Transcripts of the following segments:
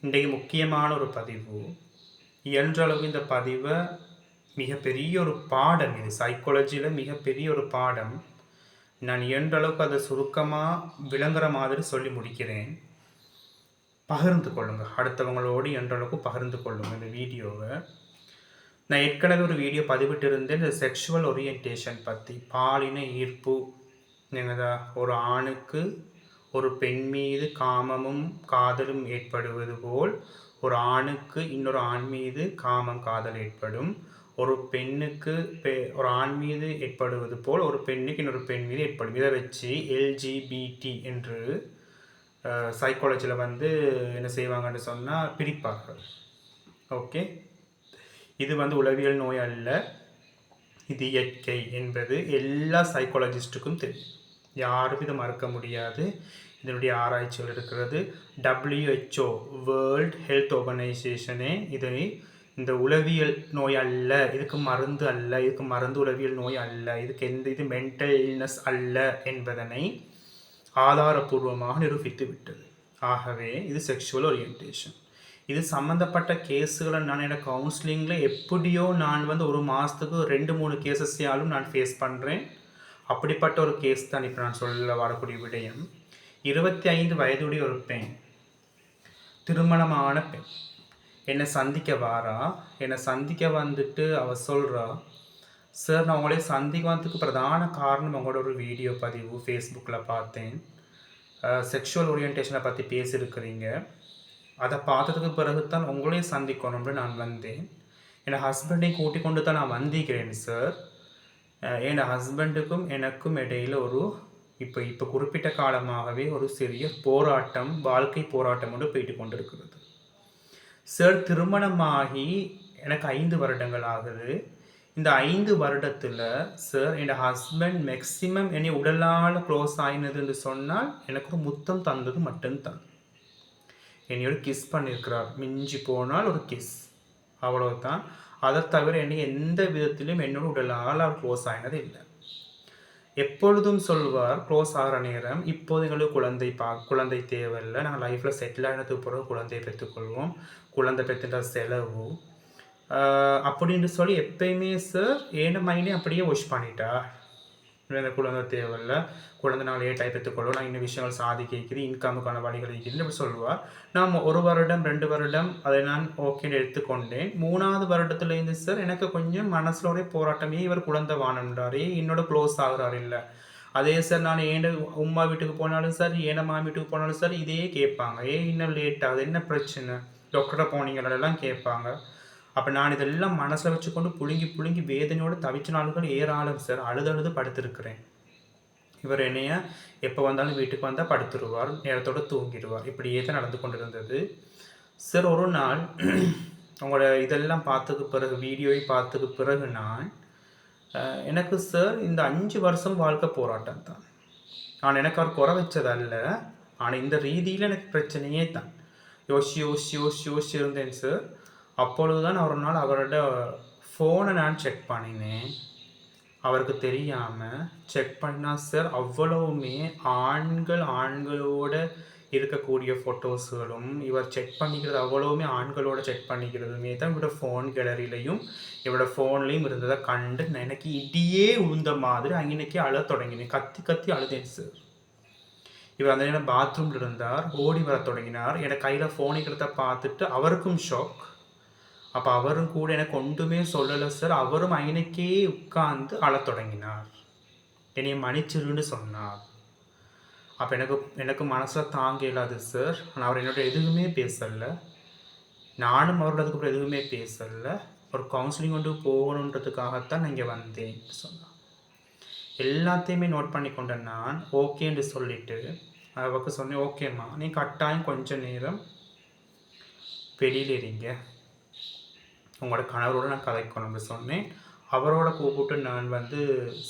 இன்றைக்கு முக்கியமான ஒரு பதிவு. இயன்றளவு இந்த பதிவை மிகப்பெரிய ஒரு பாடம், இது சைக்காலஜியில் மிகப்பெரிய ஒரு பாடம். நான் இயன்றளவுக்கு அதை சுருக்கமாக விளங்குற மாதிரி சொல்லி முடிக்கிறேன். பகிர்ந்து கொள்ளுங்கள், அடுத்தவங்களோடு இயன்றளவுக்கு பகிர்ந்து கொள்ளுங்கள் இந்த வீடியோவை. நான் ஏற்கனவே ஒரு வீடியோ பதிவிட்டு இருந்தேன் இந்த செக்ஷுவல் ஓரியன்டேஷன் பற்றி. பாலின ஈர்ப்பு, ஒரு ஆணுக்கு ஒரு பெண் மீது காமமும் காதலும் ஏற்படுவது போல் ஒரு ஆணுக்கு இன்னொரு ஆண் மீது காமம் காதல் ஏற்படும். ஒரு பெண்ணுக்கு ஒரு ஆண் மீது ஏற்படுவது போல் ஒரு பெண்ணுக்கு இன்னொரு பெண் மீது ஏற்படும். இதை வச்சு எல்ஜிபிடி என்று சைக்காலஜியில் என்ன செய்வாங்கன்னு சொன்னால் பிரிப்பார்கள். ஓகே, இது உளவியல் நோய் அல்ல, இது இயற்கை என்பது எல்லா சைக்காலஜிஸ்ட்டுக்கும் தெரியும். யாரும் இதை மறுக்க முடியாது. இதனுடைய ஆராய்ச்சிகள் இருக்கிறது. WHO வேர்ல்ட் ஹெல்த் ஆர்கனைசேஷனே இதனை இந்த உளவியல் நோய் அல்ல, இதுக்கு மருந்து அல்ல, இதுக்கு மருந்து உளவியல் நோய் அல்ல, இதுக்கு இது மென்டல் இல்னஸ் அல்ல என்பதனை ஆதாரபூர்வமாக நிரூபித்து விட்டது. ஆகவே இது செக்ஷுவல் ஓரியன்டேஷன். இது சம்மந்தப்பட்ட கேஸுகளை நான் என்னோட கவுன்சிலிங்கில் எப்படியோ நான் ஒரு மாதத்துக்கு 2-3 கேசஸையாலும் நான் ஃபேஸ் பண்ணுறேன். அப்படிப்பட்ட ஒரு கேஸ் தான் இப்போ நான் சொல்ல வரக்கூடிய விடயம். 25 வயதுடைய ஒரு பெண், திருமணமான பெண், என்னை சந்திக்க வாரா. என்னை சந்திக்க அவள் சொல்கிறா, சார் நான் உங்களே சந்திக்க வந்ததுக்கு பிரதான காரணம் உங்களோட ஒரு வீடியோ பதிவு ஃபேஸ்புக்கில் பார்த்தேன். செக்ஷுவல் ஓரியன்டேஷனை பற்றி பேசியிருக்கிறீங்க. அதை பார்த்ததுக்கு பிறகு தான் உங்களையும் சந்திக்கணும்னு நான் வந்தேன். என்னை ஹஸ்பண்டையும் கூட்டி கொண்டு தான் நான் வந்திக்கிறேன் சார். என் ஹஸ்பண்டுக்கும் எனக்கும் இடையில் இப்போ குறிப்பிட்ட காலமாகவே ஒரு சிறிய போராட்டம், வாழ்க்கை போராட்டம் ஒன்று போயிட்டு கொண்டிருக்கிறது சார். திருமணமாகி எனக்கு 5 வருடங்கள் ஆகுது. இந்த 5 வருடத்தில் சார் என் ஹஸ்பண்ட் மேக்சிமம் என்னை உடலால் க்ளோஸ் ஆகினதுன்னு சொன்னால் எனக்கு ஒரு முத்தம் தந்தது மட்டும்தான். என்னையோட கிஸ் பண்ணியிருக்கிறார், மிஞ்சி போனால் ஒரு கிஸ், அவ்வளோதான். அதை தவிர என்னை எந்த விதத்திலும் என்னோட உடலால் அவர் க்ளோஸ் ஆகினது இல்லை. எப்பொழுதும் சொல்வார், க்ளோஸ் ஆகிற நேரம் இப்போது எங்களுக்கு குழந்தை தேவையில்லை, நாங்கள் லைஃப்பில் செட்டில் ஆகினதுக்கு பிறகு குழந்தையை பெற்றுக்கொள்வோம், குழந்தை பெற்றுட்ட செலவு அப்படின்னு சொல்லி எப்பயுமே சார் ஏன மைண்டே அப்படியே வாஷ் பண்ணிட்டா. இந்த குழந்தை தேவையில்லை, குழந்தை நாள் லேட்டாக பெற்றுக்கொள்வோம், நான் இன்னும் விஷயங்கள் சாதிக்கிறது, இன்கமுக்கான வழிகள் இருக்கிறது அப்படி சொல்லுவார். நான் 1 வருடம் 2 வருடம் அதை நான் ஓகேன்னு எடுத்துக்கொண்டேன். 3ஆவது வருடத்துலேருந்து சார் எனக்கு கொஞ்சம் மனசில் ஒரே போராட்டமே, இவர் குழந்தை வானன்றாரே, என்னோட க்ளோஸ் ஆகிறார் இல்லை. அதே சார் நான் ஏன் உமா வீட்டுக்கு போனாலும் சார், ஏன மாமி வீட்டுக்கு போனாலும் சார் இதே கேட்பாங்க, இன்னும் லேட் ஆகுது, என்ன பிரச்சனை, டாக்டரை போனீங்களெல்லாம் கேட்பாங்க. அப்போ நான் இதெல்லாம் மனசில் வச்சுக்கொண்டு புழுங்கி வேதனையோடு தவிச்ச நாள்கள் ஏராளம் சார். அழுது படுத்திருக்கிறேன். இவர் என்னைய எப்போ வந்தாலும் வீட்டுக்கு வந்தால் படுத்துருவார், நேரத்தோடு தூங்கிடுவார். இப்படியே தான் நடந்து கொண்டு இருந்தது சார். ஒரு நாள் உங்களோட இதெல்லாம் பார்த்ததுக்கு பிறகு, வீடியோவை பார்த்ததுக்கு பிறகு எனக்கு சார் இந்த 5 வருஷம் வாழ்க்கை போராட்டம் தான். நான் எனக்கு அவர் குறை வச்சதல்ல, ஆனால் இந்த ரீதியில் எனக்கு பிரச்சனையே தான். யோசி இருந்தேன் சார். அப்பொழுதுதான் ஒரு நாள் அவரோட ஃபோனை நான் செக் பண்ணினேன். அவருக்கு தெரியாமல் செக் பண்ணால் சார் அவ்வளவுமே ஆண்களோட இருக்கக்கூடிய ஃபோட்டோஸுகளும் இவர் செக் பண்ணிக்கிறது அவ்வளவுமே ஆண்களோட செக் பண்ணிக்கிறதுமே தான் இவரோட ஃபோன் கேலரியிலையும் இவரோட ஃபோன்லேயும் இருந்ததை கண்டு எனக்கு இடியே உழுந்த மாதிரி அன்னைக்கு அழ தொடங்கினேன். கத்தி அழுதேன் சார். இவர் அந்த நேரம் பாத்ரூமில் இருந்தார், ஓடி வர தொடங்கினார். எனக்கு கையில் ஃபோன் இருக்கிறத பார்த்துட்டு அவருக்கும் ஷாக். அப்போ அவரும் கூட எனக்கு ஒன்றுமே சொல்லலை சார். அவரும் அன்னைக்கே உட்கார்ந்து அழத் தொடங்கினார், என்னைய மன்னிச்சிருன்னு சொன்னார். அப்போ எனக்கு மனசில் தாங்க இல்லாது சார். ஆனால் அவர் என்னோட எதுவுமே பேசலை, நானும் அவரோட அதுக்கப்புறம் எதுவுமே பேசலை. ஒரு கவுன்சிலிங் கொண்டு போகணுன்றதுக்காகத்தான் நான் இங்கே வந்தேன் சொன்னார். எல்லாத்தையுமே நோட் பண்ணி கொண்ட நான் ஓகேன்னு சொல்லிவிட்டு அவருக்கு சொன்னேன், ஓகேம்மா நீ கட்டாயம் கொஞ்சம் நேரம் வெளியில் இருங்க, உங்களோட கணவரோட நான் கதைக்கணும்னு சொன்னேன். அவரோட கூப்பிட்டு நான்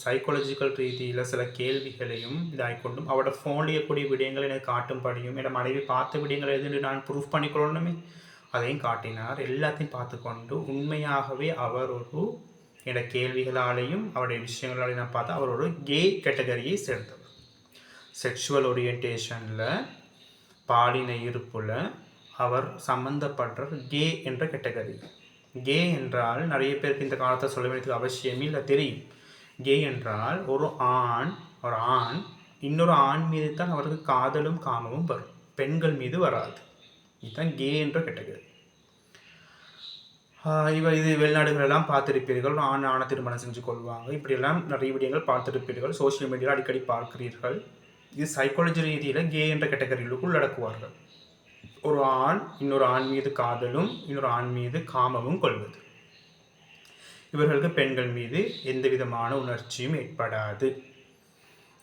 சைக்காலஜிக்கல் ரீதியில் சில கேள்விகளையும் இதாகிக்கொண்டும் அவரோட ஃபோன்லேயே கூடிய விடயங்களை எனக்கு காட்டும்படியும் என்னோட மனைவி பார்த்த விடயங்களை எதுன்னு நான் ப்ரூஃப் பண்ணிக்கொள்ளணுமே அதையும் காட்டினார். எல்லாத்தையும் பார்த்துக்கொண்டு உண்மையாகவே அவர் என்னோட கேள்விகளாலேயும் அவருடைய விஷயங்களாலையும் நான் பார்த்தா அவர் ஒரு கே கேட்டகரியை சேர்ந்தவர். செக்ஷுவல் ஓரியன்டேஷனில், பாலின இருப்பில் அவர் சம்பந்தப்படுற கே என்ற கேட்டகரி. கே என்றால் நிறைய பேருக்கு இந்த காலத்தை சொல்ல வேண்டியது அவசியமே இல்லை, தெரியும். கே என்றால் ஒரு ஆண் இன்னொரு ஆண் மீது தான் அவருக்கு காதலும் காமமும் வரும், பெண்கள் மீது வராது. இதுதான் கே என்ற கேட்டகரி. இது வெளிநாடுகளெல்லாம் பார்த்துருப்பீர்கள். ஆணை திருமணம் செஞ்சு கொள்வாங்க. இப்படியெல்லாம் நிறைய விடயங்கள் பார்த்துருப்பீர்கள், சோசியல் மீடியாவில் அடிக்கடி பார்க்கிறீர்கள். இது சைக்காலஜி ரீதியில் கே என்ற கேட்டகரிகளுக்குள் உள்ளடக்குவார்கள். ஒரு ஆண் இன்னொரு ஆண் மீது காதலும் இன்னொரு ஆண் மீது காமமும் கொள்வது. இவர்களுக்கு பெண்கள் மீது எந்த விதமான உணர்ச்சியும் ஏற்படாது.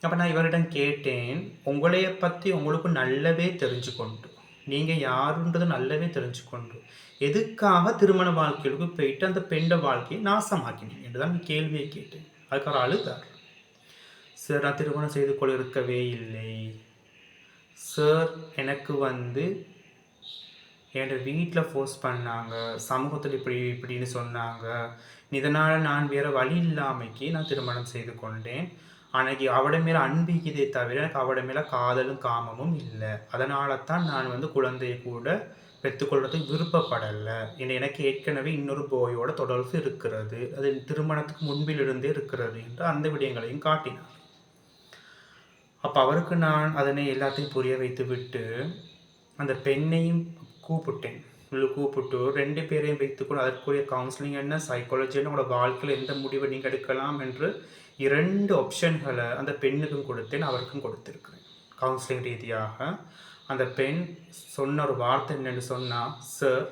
அப்போ நான் இவரிடம் கேட்டேன், உங்களைய பற்றி உங்களுக்கு நல்லவே தெரிஞ்சுக்கொண்டு, நீங்கள் யாருன்றது நல்லவே தெரிஞ்சுக்கொண்டு எதுக்காக திருமண வாழ்க்கைகளுக்கு போயிட்டு அந்த பெண்ட வாழ்க்கையை நாசமாக்கினீங்க என்று தான் கேள்வியை கேட்டேன். அதுக்காக அழுதார். சார், நான் திருமணம் செய்து கொள்ள இருக்கவே இல்லை சார், எனக்கு என் வீட்டில் ஃபோர்ஸ் பண்ணாங்க, சமூகத்தில் இப்படின்னு சொன்னாங்க, இதனால் நான் வேறு வழி இல்லாமைக்கு நான் திருமணம் செய்து கொண்டேன். அன்னைக்கு அவட மேலே அன்பிக்குதே தவிர எனக்கு அவட மேலே காதலும் காமமும் இல்லை. அதனால தான் நான் குழந்தையை கூட பெற்றுக்கொள்றதுக்கு விருப்பப்படலை. எனக்கு ஏற்கனவே இன்னொரு போயோட தொடர்பு இருக்கிறது, அது திருமணத்துக்கு முன்பிலிருந்தே இருக்கிறது என்று அந்த விடயங்களையும் காட்டினார். அப்போ அவருக்கு நான் அதனை எல்லாத்தையும் புரிய வைத்து விட்டு அந்த பெண்ணையும் கூப்பிட்டேன். கூப்பிட்டு 2 பேரையும் வைத்துக்கொண்டு அதற்குரிய கவுன்சிலிங் என்ன, சைக்காலஜி என்ன, உங்களோட வாழ்க்கையில் எந்த முடிவை நீங்கள் எடுக்கலாம் என்று 2 ஆப்ஷன்களை அந்த பெண்ணுக்கும் கொடுத்தேன், அவருக்கும் கொடுத்துருக்கிறேன் கவுன்சிலிங் ரீதியாக. அந்த பெண் சொன்ன ஒரு வார்த்தை என்னென்னு சொன்னால், சார்,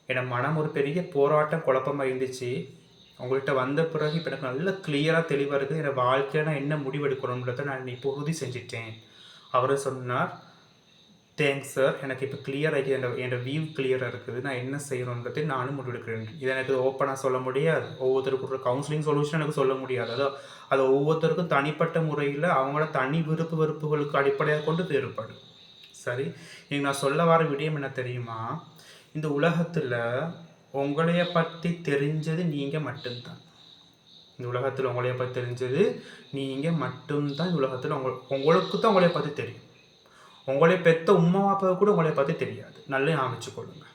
என் மனம் ஒரு பெரிய போராட்டம் குழப்பமாக இருந்துச்சு, உங்கள்கிட்ட வந்த பிறகு இப்போ எனக்கு நல்ல கிளியராக தெளிவாக இருக்குது, என் வாழ்க்கையில் நான் என்ன முடிவெடுக்கணுன்றதை நான் இப்போ உறுதி செஞ்சிட்டேன். அவர் சொன்னார், தேங்க்ஸ் சார், எனக்கு இப்போ கிளியர் ஆகி என்னோட வியூ கிளியராக இருக்குது, நான் என்ன செய்யணுன்றதை நானும் முடிவெடுக்கிறேன். இதை எனக்கு ஓப்பனாக சொல்ல முடியாது, ஒவ்வொருத்தருக்கும் ஒரு கவுன்சிலிங் சொல்யூஷன் எனக்கு சொல்ல முடியாது. அது ஒவ்வொருத்தருக்கும் தனிப்பட்ட முறையில் அவங்களோட தனி வெறுப்புகளுக்கு அடிப்படையாக கொண்டு வேறுபடும். சரி, இங்கே நான் சொல்ல வர விடயம் என்ன தெரியுமா, இந்த உலகத்தில் உங்களைய பற்றி தெரிஞ்சது நீங்கள் மட்டும்தான். இந்த உலகத்தில் உங்களைய பற்றி தெரிஞ்சது நீங்கள் மட்டும்தான். இந்த உலகத்தில் உங்களுக்கு தான் உங்களைய பற்றி தெரியும். உங்களை பெற்ற உம்மா அப்பாவை கூட உங்களைய பற்றி தெரியாது. நல்லா ஞாபகம் கொள்ளுங்க.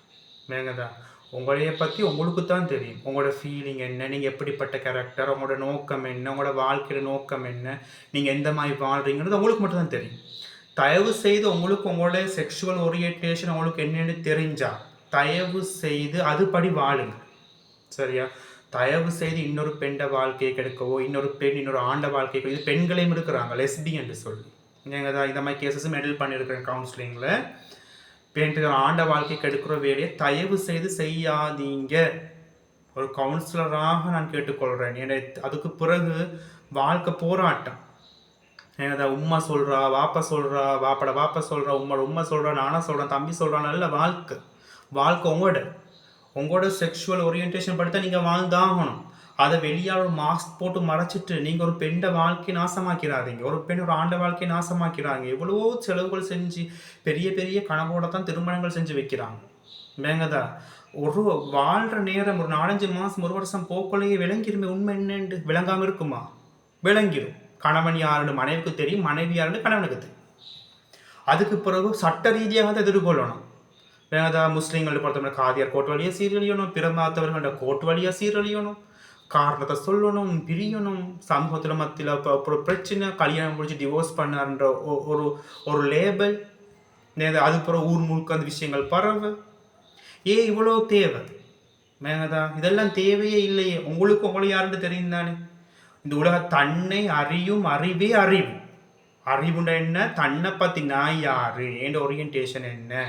மேங்கதான், உங்களைய பற்றி உங்களுக்கு தான் தெரியும். உங்களோட ஃபீலிங் என்ன, நீங்கள் எப்படிப்பட்ட கேரக்டர், உங்களோட நோக்கம் என்ன, உங்களோட வாழ்க்கையோட நோக்கம் என்ன, நீங்கள் எந்த மாதிரி வாழ்றீங்கிறது உங்களுக்கு மட்டும் தான் தெரியும். தயவு செய்து உங்களுக்கு உங்களோட செக்ஷுவல் ஓரியன்டேஷன் உங்களுக்கு என்னென்னு தெரிஞ்சால் தயவு செய்து அதுபடி வாழுங்க. சரியா? தயவு செய்து இன்னொரு பெண்ட வாழ்க்கையை கெடுக்கவோ, இன்னொரு பெண் இன்னொரு ஆண்ட வாழ்க்கையை, இது பெண்களையும் இருக்கிறாங்க லெஸ்பி என்று சொல்லி, நீங்கள் தான் இந்த மாதிரி கேசஸும் ஹேண்டில் பண்ணியிருக்கிறேன் கவுன்சிலிங்கில். பெண்கள் ஆண்ட வாழ்க்கைக்கு எடுக்கிற வேலையை தயவு செய்து செய்யாதீங்க. ஒரு கவுன்சிலராக நான் கேட்டுக்கொள்கிறேன். அதுக்கு பிறகு வாழ்க்கை போராட்டம். ஏன்னா உம்மா சொல்கிறா, வாப்பா சொல்கிறா, வாப்பா சொல்கிறா, உம்மா சொல்கிறா, நானா சொல்கிறேன், தம்பி சொல்கிறான், நல்ல வாழ்க்கை உங்களோட செக்ஷுவல் ஓரியன்டேஷன் படி தான் நீங்கள் வாழ்ந்தாகணும். அதை வெளியால் மாஸ்க் போட்டு மறைச்சிட்டு நீங்கள் ஒரு பெண்ணை வாழ்க்கையை நாசமாக்கிறாதீங்க, ஒரு பெண் ஒரு ஆண்ட வாழ்க்கையை நாசமாக்கிறாங்க. எவ்வளவோ செலவுகள் செஞ்சு பெரிய பெரிய கனவோட தான் திருமணங்கள் செஞ்சு வைக்கிறாங்க. வேங்கதா, ஒரு வாழ்கிற நேரம் ஒரு 4-5 மாதம் 1 வருஷம் போக்கொள்ளையே விளங்கிருமே உண்மை என்னென்று. விளங்காமல் இருக்குமா? விளங்கிடும். கணவன் யாருன்னு மனைவிக்கு தெரியும், மனைவி யாருன்னு கணவனுக்கு தெரியும். அதுக்கு பிறகு சட்ட ரீதியாக தான் எதிர்கொள்ளணும். வேங்கதா, முஸ்லீம்களை பொறுத்தவரை காதியார் கோட்டு வழியாக சீரழியணும், பிற மதத்தவர்களோட கோட்டு வழியாக சீரழியணும், காரணத்தை சொல்லணும், பிரியணும், சமூகத்தில் மத்தியில் அப்புறம் பிரச்சனை, கல்யாணம் முடிச்சு டிவோர்ஸ் பண்ணார்ன்ற ஒரு லேபிள், அதுக்கப்புறம் ஊர் முழுக்க அந்த விஷயங்கள் பரவு. இவ்வளோ தேவை மேங்கதா? இதெல்லாம் தேவையே இல்லையே. உங்களுக்கு உங்களை யாருன்னு தெரியும் தானே. இந்த உலக தன்னை அறியும் அறிவே அறிவுண்ட என்ன, தன்னை பற்றி நான் யாரு, என் ஓரியன்டேஷன் என்ன,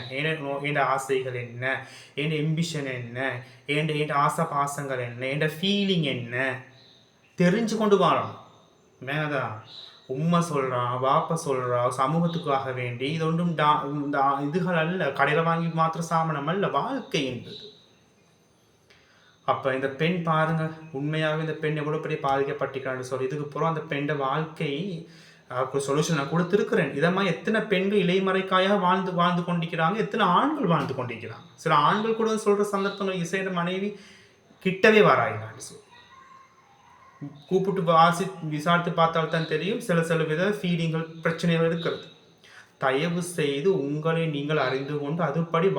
என் ஆசைகள் என்ன, என் எம்பிஷன் என்ன, என் ஆசை பாசங்கள் என்ன, என் ஃபீலிங் என்ன தெரிஞ்சு கொண்டு வரலாம். மேதா உம்மை சொல்கிறான், வாப்பா சொல்கிறா, சமூகத்துக்காக வேண்டி இது ஒன்றும் இதுகள் அல்ல, கடையில் வாங்கி மாத்திர சாமனம் அல்ல, வாழ்க்கை என்பது. அப்போ இந்த பெண் பாருங்க, உண்மையாகவே இந்த பெண் எவ்வளோ பெரிய பாதிக்கப்பட்டிருக்கான்னு சொல்லி, இதுக்கு அப்புறம் அந்த பெண்ணோட வாழ்க்கை சொல்யூஷன் நான் கொடுத்துருக்கிறேன். இதை மாதிரி எத்தனை பெண்கள் இலைமறைக்காயாக வாழ்ந்து கொண்டிருக்கிறாங்க, எத்தனை ஆண்கள் வாழ்ந்து கொண்டிருக்கிறாங்க. சில ஆண்கள் கூட சொல்கிற சந்தர்ப்பங்கள், இசையோட மனைவி கிட்டவே வராயினான்னு சொல்லி கூப்பிட்டு விசாரித்து பார்த்தால்தான் தெரியும் சில வித ஃபீலிங்கள் பிரச்சனைகள் இருக்கிறது. தயவு செய்து உங்களை நீங்கள் அறிந்து கொண்டு அதுபடி